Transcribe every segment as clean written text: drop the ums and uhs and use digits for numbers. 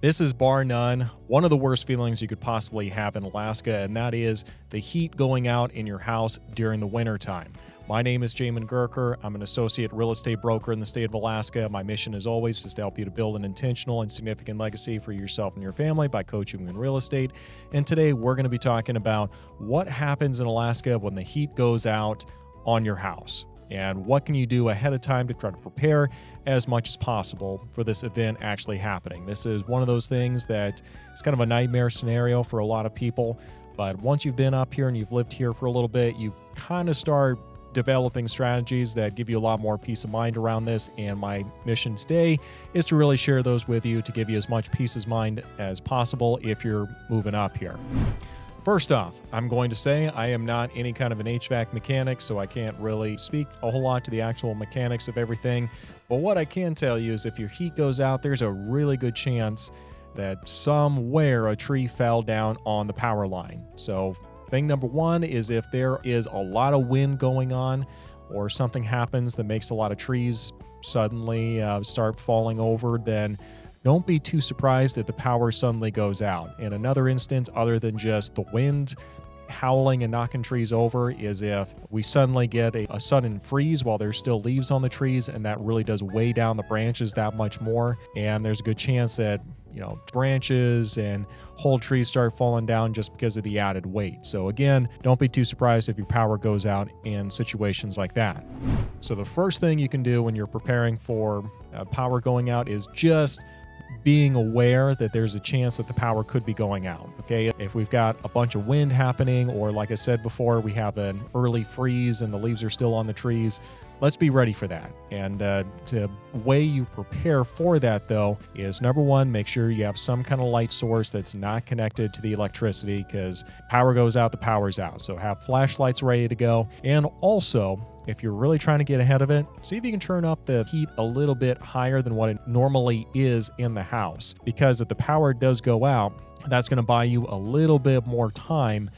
This is bar none one of the worst feelings you could possibly have in Alaska, and that is the heat going out in your house during the wintertime. My name is Jamin Goecker. I'm an associate real estate broker in the state of Alaska. My mission, as always, is to help you to build an intentional and significant legacy for yourself and your family by coaching in real estate. And today we're going to be talking about what happens in Alaska when the heat goes out on your house, and what can you do ahead of time to try to prepare as much as possible for this event actually happening. This is one of those things that is kind of a nightmare scenario for a lot of people, but once you've been up here and you've lived here for a little bit, you kind of start developing strategies that give you a lot more peace of mind around this, and my mission today is to really share those with you to give you as much peace of mind as possible if you're moving up here. First off, I'm going to say I am not any kind of an HVAC mechanic, so I can't really speak a whole lot to the actual mechanics of everything. But what I can tell you is if your heat goes out, there's a really good chance that somewhere a tree fell down on the power line. So thing number one is if there is a lot of wind going on or something happens that makes a lot of trees suddenly start falling over, then don't be too surprised if the power suddenly goes out. In another instance, other than just the wind howling and knocking trees over, is if we suddenly get a sudden freeze while there's still leaves on the trees, and that really does weigh down the branches that much more. And there's a good chance that, branches and whole trees start falling down just because of the added weight. So again, don't be too surprised if your power goes out in situations like that. So the first thing you can do when you're preparing for power going out is just being aware that there's a chance that the power could be going out. Okay, if we've got a bunch of wind happening, or like I said before, we have an early freeze and the leaves are still on the trees, let's be ready for that. And the way you prepare for that, though, is number one, make sure you have some kind of light source that's not connected to the electricity, because power goes out, the power's out. So have flashlights ready to go. And also, if you're really trying to get ahead of it, see if you can turn up the heat a little bit higher than what it normally is in the house. Because if the power does go out, that's going to buy you a little bit more time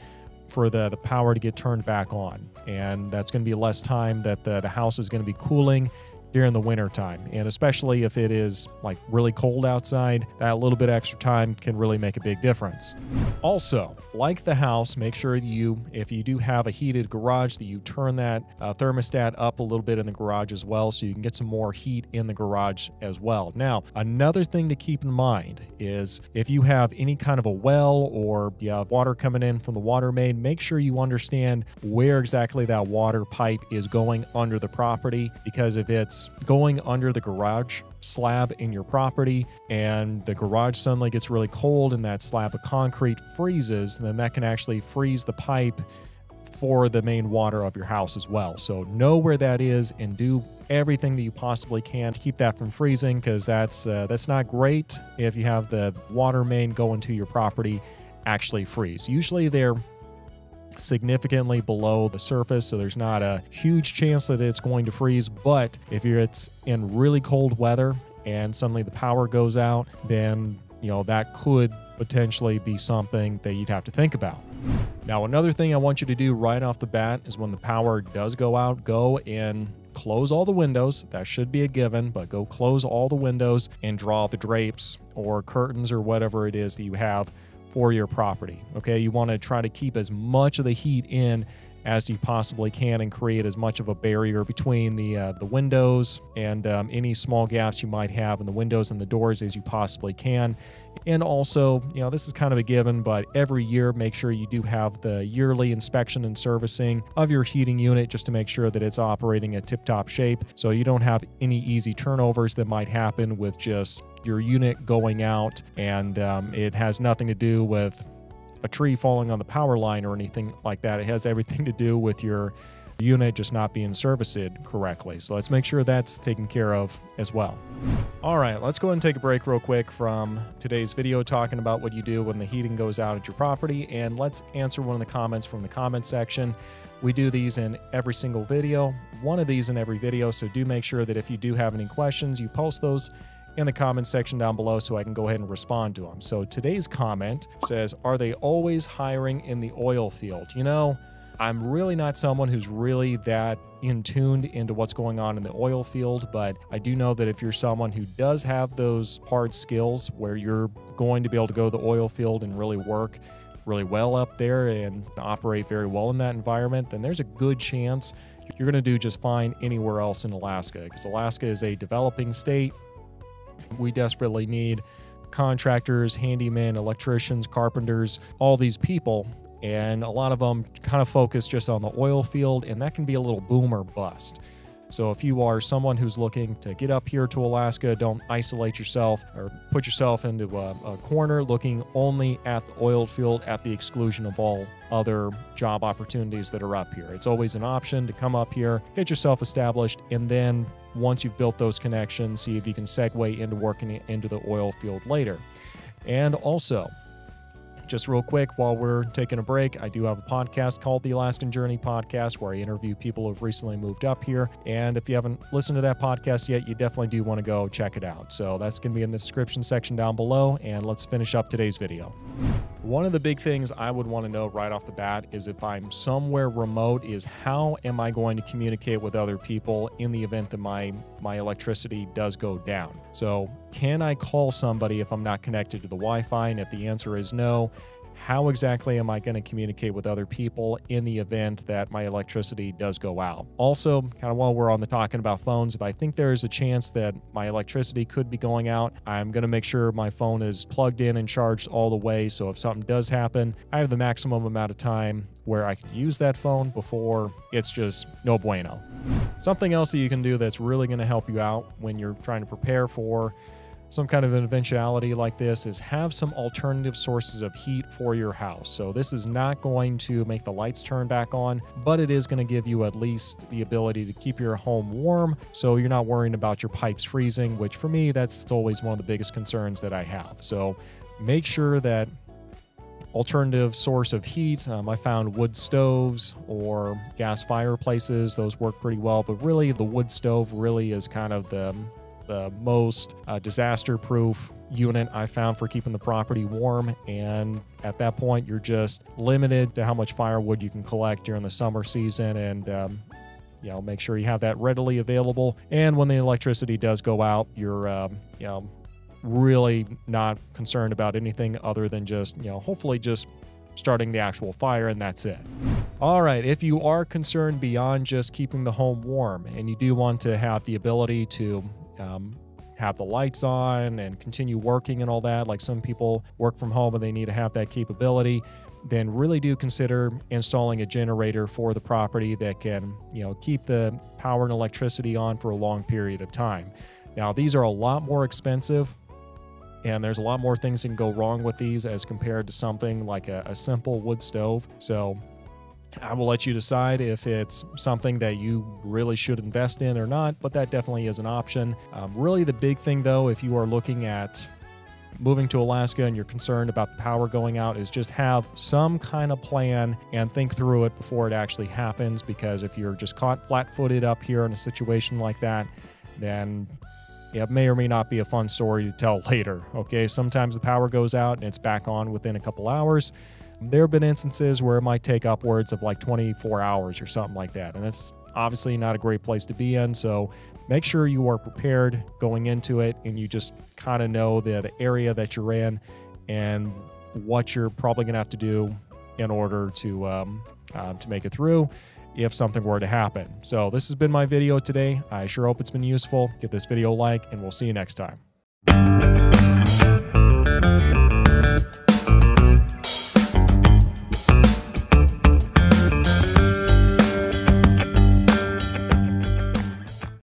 for the power to get turned back on. And that's going to be less time that the house is going to be cooling during the winter time. And especially if it is like really cold outside, that little bit extra time can really make a big difference. Also, like the house, make sure if you do have a heated garage, that you turn that thermostat up a little bit in the garage as well, so you can get some more heat in the garage as well. Now, another thing to keep in mind is if you have any kind of a well, or you have water coming in from the water main, make sure you understand where exactly that water pipe is going under the property, because if it's going under the garage slab in your property and the garage suddenly gets really cold and that slab of concrete freezes, then that can actually freeze the pipe for the main water of your house as well. So know where that is and do everything that you possibly can to keep that from freezing, because that's not great if you have the water main going to your property actually freeze. Usually they're significantly below the surface, so there's not a huge chance that it's going to freeze. But if it's in really cold weather and suddenly the power goes out, then that could potentially be something that you'd have to think about. Now, another thing I want you to do right off the bat is when the power does go out, go and close all the windows. That should be a given, but go close all the windows and draw the drapes or curtains or whatever it is that you have for your property. Okay, you want to try to keep as much of the heat in as you possibly can and create as much of a barrier between the windows and any small gaps you might have in the windows and the doors as you possibly can. And also, this is kind of a given, but every year make sure you do have the yearly inspection and servicing of your heating unit, just to make sure that it's operating at tip-top shape, so you don't have any easy turnovers that might happen with just your unit going out. And it has nothing to do with a tree falling on the power line or anything like that. It has everything to do with your unit just not being serviced correctly. So let's make sure that's taken care of as well. All right, let's go ahead and take a break real quick from today's video talking about what you do when the heating goes out at your property, and let's answer one of the comments from the comment section. We do these in every single video, one of these in every video, so do make sure that if you do have any questions, you post those in the comment section down below so I can go ahead and respond to them. So today's comment says, are they always hiring in the oil field? I'm really not someone who's really that tuned into what's going on in the oil field, but I do know that if you're someone who does have those hard skills where you're going to be able to go to the oil field and really work really well up there and operate very well in that environment, then there's a good chance you're going to do just fine anywhere else in Alaska, because Alaska is a developing state. We desperately need contractors, handymen, electricians, carpenters, all these people, and a lot of them kind of focus just on the oil field, and that can be a little boom or bust. So if you are someone who's looking to get up here to Alaska, don't isolate yourself or put yourself into a corner looking only at the oil field at the exclusion of all other job opportunities that are up here. It's always an option to come up here, get yourself established, and then once you've built those connections, see if you can segue into working into the oil field later. And also, just real quick, while we're taking a break, I do have a podcast called The Alaskan Journey Podcast, where I interview people who've recently moved up here. And if you haven't listened to that podcast yet, you definitely do want to go check it out. So that's going to be in the description section down below. And let's finish up today's video. One of the big things I would want to know right off the bat is if I'm somewhere remote, is how am I going to communicate with other people in the event that my electricity does go down? So can I call somebody if I'm not connected to the Wi-Fi? And if the answer is no, how exactly am I going to communicate with other people in the event that my electricity does go out? Also, kind of while we're on the talking about phones, if I think there is a chance that my electricity could be going out, I'm going to make sure my phone is plugged in and charged all the way. So if something does happen, I have the maximum amount of time where I can use that phone before it's just no bueno. Something else that you can do that's really going to help you out when you're trying to prepare for some kind of an eventuality like this is have some alternative sources of heat for your house. So this is not going to make the lights turn back on, but it is going to give you at least the ability to keep your home warm, so you're not worrying about your pipes freezing, which for me, that's always one of the biggest concerns that I have. So make sure that alternative source of heat. I found wood stoves or gas fireplaces. Those work pretty well, but really the wood stove really is kind of the most disaster-proof unit I found for keeping the property warm. And at that point, you're just limited to how much firewood you can collect during the summer season, and make sure you have that readily available. And when the electricity does go out, you're really not concerned about anything other than just hopefully just starting the actual fire, and that's it. All right, if you are concerned beyond just keeping the home warm and you do want to have the ability to have the lights on and continue working and all that, like some people work from home and they need to have that capability, then really do consider installing a generator for the property that can, keep the power and electricity on for a long period of time. Now, these are a lot more expensive, and there's a lot more things that can go wrong with these as compared to something like a simple wood stove. So I will let you decide if it's something that you really should invest in or not, but that definitely is an option. Really the big thing though, if you are looking at moving to Alaska and you're concerned about the power going out, is just have some kind of plan and think through it before it actually happens, because if you're just caught flat-footed up here in a situation like that, then it may or may not be a fun story to tell later. Okay, sometimes the power goes out and it's back on within a couple hours. There have been instances where it might take upwards of like 24 hours or something like that, and that's obviously not a great place to be in. So make sure you are prepared going into it, and you just kind of know the area that you're in and what you're probably going to have to do in order to make it through if something were to happen. So this has been my video today. I sure hope it's been useful. Give this video a like, and we'll see you next time.